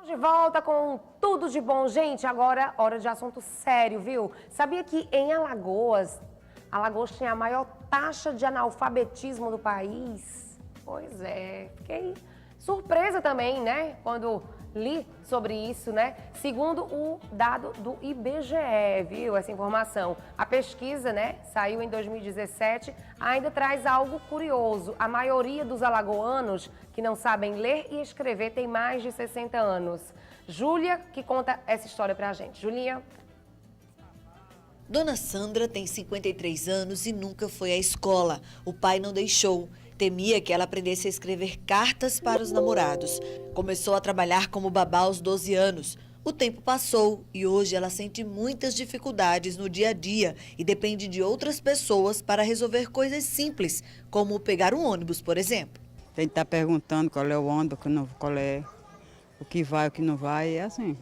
De volta com tudo de bom, gente. Agora, hora de assunto sério, viu? Sabia que em Alagoas tem a maior taxa de analfabetismo do país? Pois é, fiquei surpresa também, né? Quando li sobre isso, né? Segundo o dado do IBGE, viu? Essa informação. A pesquisa, né? Saiu em 2017, ainda traz algo curioso. A maioria dos alagoanos que não sabem ler e escrever tem mais de 60 anos. Júlia, que conta essa história pra gente. Julinha. Dona Sandra tem 53 anos e nunca foi à escola. O pai não deixou. Temia que ela aprendesse a escrever cartas para os namorados. Começou a trabalhar como babá aos 12 anos. O tempo passou e hoje ela sente muitas dificuldades no dia a dia e depende de outras pessoas para resolver coisas simples, como pegar um ônibus, por exemplo. Tem que estar perguntando qual é o ônibus, qual é o que vai, o que não vai, é assim.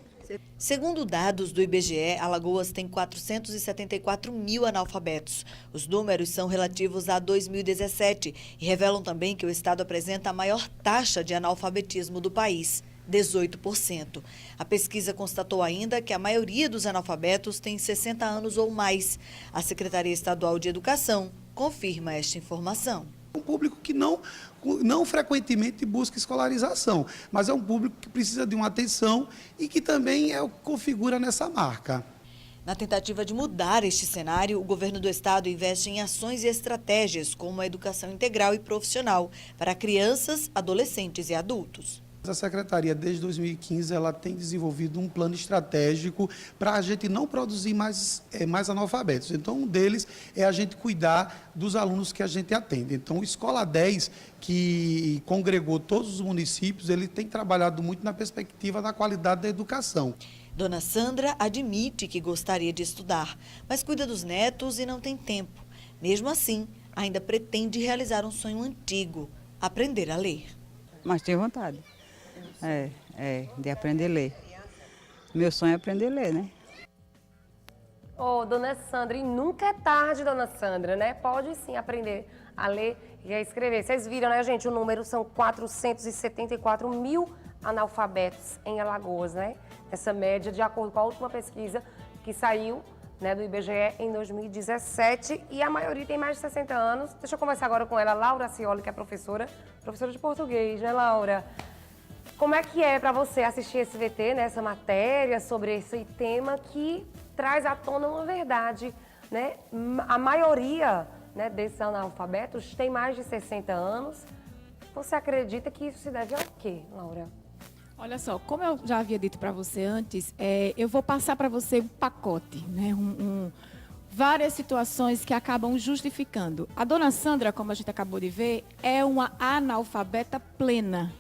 Segundo dados do IBGE, Alagoas tem 474 mil analfabetos. Os números são relativos a 2017 e revelam também que o estado apresenta a maior taxa de analfabetismo do país, 18%. A pesquisa constatou ainda que a maioria dos analfabetos tem 60 anos ou mais. A Secretaria Estadual de Educação confirma esta informação. Um público que não frequentemente busca escolarização, mas é um público que precisa de uma atenção e que também é o que configura nessa marca. Na tentativa de mudar este cenário, o governo do estado investe em ações e estratégias como a educação integral e profissional para crianças, adolescentes e adultos. A Secretaria, desde 2015, ela tem desenvolvido um plano estratégico para a gente não produzir mais analfabetos. Então, um deles é a gente cuidar dos alunos que a gente atende. Então, o Escola 10, que congregou todos os municípios, ele tem trabalhado muito na perspectiva da qualidade da educação. Dona Sandra admite que gostaria de estudar, mas cuida dos netos e não tem tempo. Mesmo assim, ainda pretende realizar um sonho antigo, aprender a ler. Mas tenho vontade. De aprender a ler. Meu sonho é aprender a ler, né? Ô, dona Sandra, e nunca é tarde, dona Sandra, né? Pode sim aprender a ler e a escrever. Vocês viram, né, gente? O número são 474 mil analfabetos em Alagoas, né? Essa média, de acordo com a última pesquisa que saiu, né, do IBGE em 2017, e a maioria tem mais de 60 anos. Deixa eu conversar agora com ela, Laura Cioli, que é professora de português, né, Laura? Como é que é para você assistir esse VT, né, essa matéria sobre esse tema que traz à tona uma verdade, né? A maioria, né, desses analfabetos tem mais de 60 anos. Você acredita que isso se deve ao quê, Laura? Olha só, como eu já havia dito para você antes, eu vou passar para você um pacote, né? Várias situações que acabam justificando. A dona Sandra, como a gente acabou de ver, é uma analfabeta plena.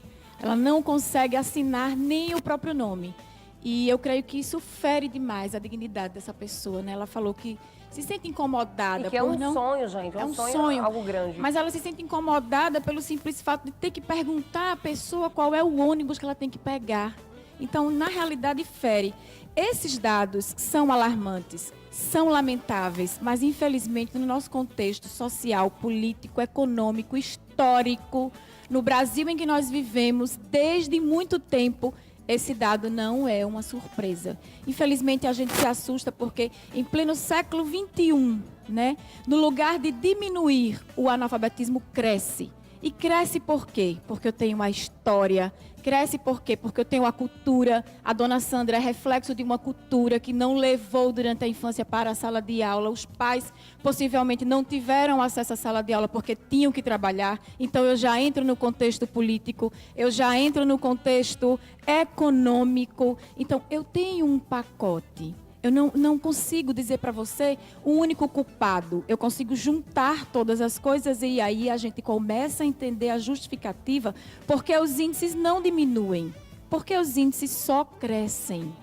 Ela não consegue assinar nem o próprio nome. E eu creio que isso fere demais a dignidade dessa pessoa, né? Ela falou que se sente incomodada. E que é um sonho, gente. É um sonho, sonho, algo grande. Mas ela se sente incomodada pelo simples fato de ter que perguntar à pessoa qual é o ônibus que ela tem que pegar. Então, na realidade, fere. Esses dados são alarmantes, são lamentáveis, mas infelizmente no nosso contexto social, político, econômico, histórico, no Brasil em que nós vivemos desde muito tempo, esse dado não é uma surpresa. Infelizmente, a gente se assusta porque, em pleno século XXI, né, no lugar de diminuir, o analfabetismo cresce. E cresce por quê? Porque eu tenho uma história. Cresce por quê? Porque eu tenho a cultura. A dona Sandra é reflexo de uma cultura que não levou durante a infância para a sala de aula. Os pais possivelmente não tiveram acesso à sala de aula porque tinham que trabalhar. Então eu já entro no contexto político, eu já entro no contexto econômico. Então eu tenho um pacote. Eu não consigo dizer para você o único culpado. Eu consigo juntar todas as coisas e aí a gente começa a entender a justificativa porque os índices não diminuem, porque os índices só crescem.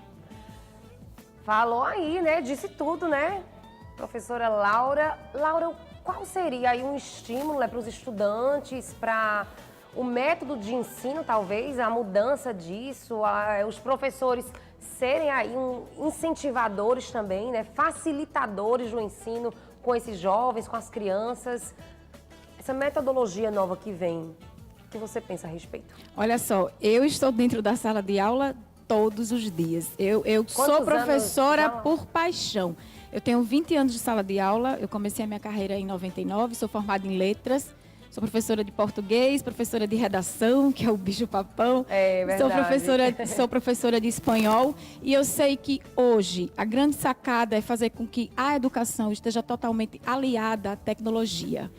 Falou aí, né? Disse tudo, né? Professora Laura. Laura, qual seria aí um estímulo, né, para os estudantes, para o método de ensino, talvez, a mudança disso, os professores serem aí incentivadores também, né, facilitadores do ensino com esses jovens, com as crianças. Essa metodologia nova que vem, o que você pensa a respeito? Olha só, eu estou dentro da sala de aula todos os dias. Eu sou Quantos professora anos já? por paixão. Eu tenho 20 anos de sala de aula, eu comecei a minha carreira em 99, sou formada em letras, sou professora de português, professora de redação, que é o bicho-papão. É verdade. Sou professora de espanhol e eu sei que hoje a grande sacada é fazer com que a educação esteja totalmente aliada à tecnologia.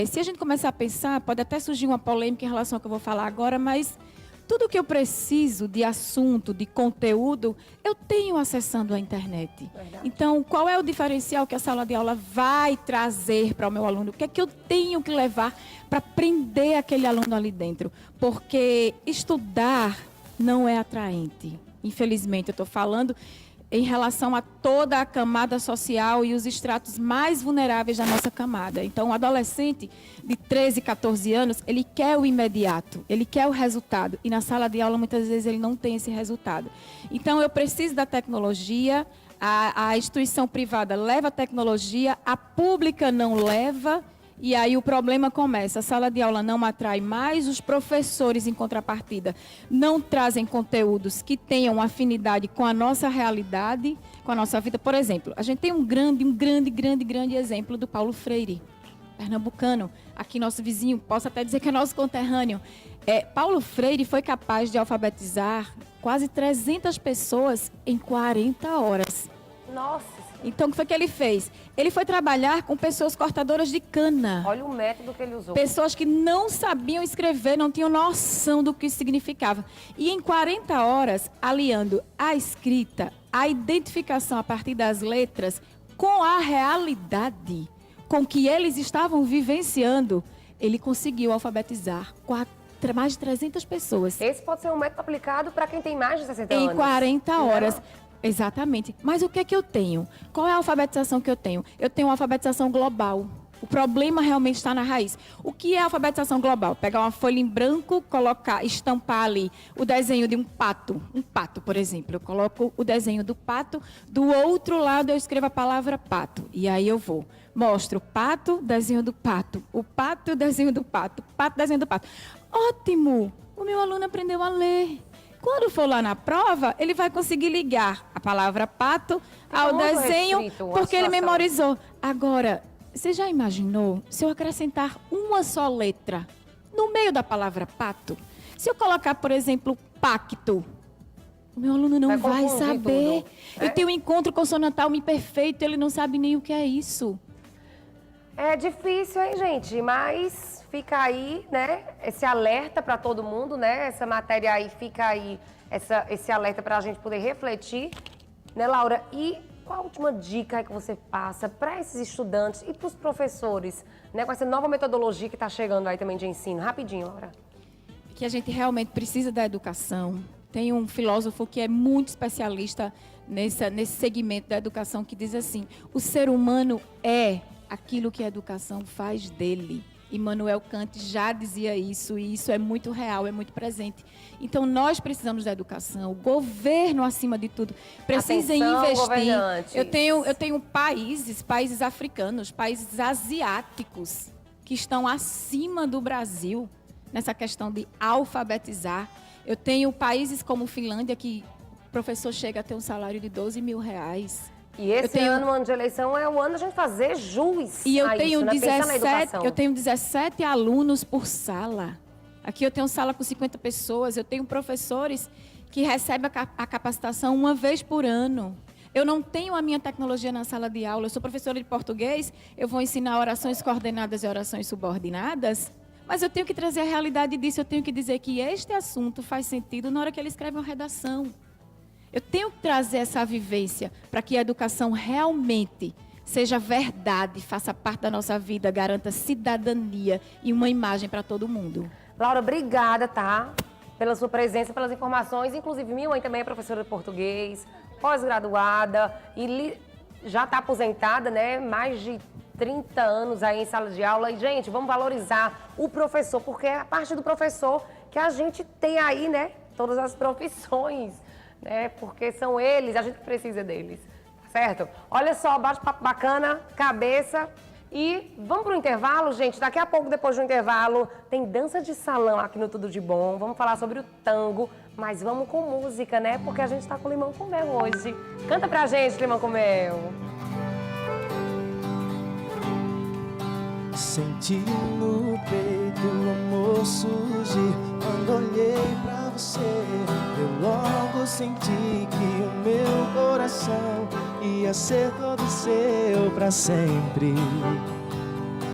Se a gente começar a pensar, pode até surgir uma polêmica em relação ao que eu vou falar agora, mas tudo que eu preciso de assunto, de conteúdo, eu tenho acessando a internet. Verdade. Então, qual é o diferencial que a sala de aula vai trazer para o meu aluno? O que é que eu tenho que levar para prender aquele aluno ali dentro? Porque estudar não é atraente. Infelizmente, eu estou falando em relação a toda a camada social e os estratos mais vulneráveis da nossa camada. Então, o adolescente de 13, 14 anos, ele quer o imediato, ele quer o resultado. E na sala de aula, muitas vezes, ele não tem esse resultado. Então, eu preciso da tecnologia, a instituição privada leva a tecnologia, a pública não leva. E aí o problema começa, a sala de aula não atrai mais, os professores, em contrapartida, não trazem conteúdos que tenham afinidade com a nossa realidade, com a nossa vida. Por exemplo, a gente tem um grande exemplo do Paulo Freire, pernambucano, aqui nosso vizinho, posso até dizer que é nosso conterrâneo. Paulo Freire foi capaz de alfabetizar quase 300 pessoas em 40 horas. Nossa, Então, o que foi que ele fez? Ele foi trabalhar com pessoas cortadoras de cana. olha o método que ele usou. Pessoas que não sabiam escrever, não tinham noção do que isso significava. E em 40 horas, aliando a escrita, a identificação a partir das letras, com a realidade com que eles estavam vivenciando, ele conseguiu alfabetizar mais de 300 pessoas Esse pode ser um método aplicado para quem tem mais de 60 em anos. 40 horas. Não. Exatamente. Mas o que é que eu tenho? Qual é a alfabetização que eu tenho? Eu tenho uma alfabetização global. O problema realmente está na raiz. O que é alfabetização global? Pegar uma folha em branco, colocar, estampar ali o desenho de um pato, por exemplo. Eu coloco o desenho do pato, do outro lado eu escrevo a palavra pato. E aí eu vou. Mostro pato, desenho do pato. O pato, desenho do pato. Pato, desenho do pato. Ótimo! O meu aluno aprendeu a ler. Quando for lá na prova, ele vai conseguir ligar a palavra pato ao muito desenho, restrito a porque ele situação. memorizou. Agora, você já imaginou se eu acrescentar uma só letra no meio da palavra pato? Se eu colocar, por exemplo, pacto, o meu aluno não vai confundir saber. tudo. Eu tenho um encontro consonantal imperfeito, ele não sabe nem o que é isso. É difícil, hein, gente? Mas fica aí, né? Esse alerta para todo mundo, né? Essa matéria aí, fica aí esse alerta para a gente poder refletir, né, Laura? E qual a última dica que você passa para esses estudantes e para os professores, né? Com essa nova metodologia que está chegando aí também de ensino? Rapidinho, Laura. Que a gente realmente precisa da educação. Tem um filósofo que é muito especialista nesse segmento da educação que diz assim: o ser humano é aquilo que a educação faz dele. Immanuel Kant já dizia isso, e isso é muito real, é muito presente. Então, nós precisamos da educação, o governo, acima de tudo, precisa Atenção, investir. governantes. Eu tenho países africanos, países asiáticos, que estão acima do Brasil nessa questão de alfabetizar. Eu tenho países como Finlândia, que o professor chega a ter um salário de 12 mil reais. E esse ano de eleição, é o ano da gente fazer jus E eu a tenho isso, né? Pensar na educação. eu tenho 17 alunos por sala. Aqui eu tenho sala com 50 pessoas. Eu tenho professores que recebem a capacitação uma vez por ano. Eu não tenho a minha tecnologia na sala de aula. Eu sou professora de português. Eu vou ensinar orações coordenadas e orações subordinadas. Mas eu tenho que trazer a realidade disso. Eu tenho que dizer que este assunto faz sentido na hora que ele escreve uma redação. Eu tenho que trazer essa vivência para que a educação realmente seja verdade, faça parte da nossa vida, garanta cidadania e uma imagem para todo mundo. Laura, obrigada, tá? Pela sua presença, pelas informações. Inclusive, minha mãe também é professora de português, pós-graduada e já está aposentada, né? Mais de 30 anos aí em sala de aula. E, gente, vamos valorizar o professor, porque é a parte do professor que a gente tem aí, né? Todas as profissões, né? Porque são eles, a gente precisa deles, certo? Olha só, bate-papo bacana, cabeça. E vamos para o intervalo, gente. Daqui a pouco, depois do intervalo, tem dança de salão aqui no Tudo de Bom. Vamos falar sobre o tango. Mas vamos com música, né? Porque a gente tá com limão com mel hoje. Canta pra gente, limão com mel. Senti no peito o amor surgir. Quando olhei pra você, eu logo senti que o meu coração ia ser todo seu pra sempre.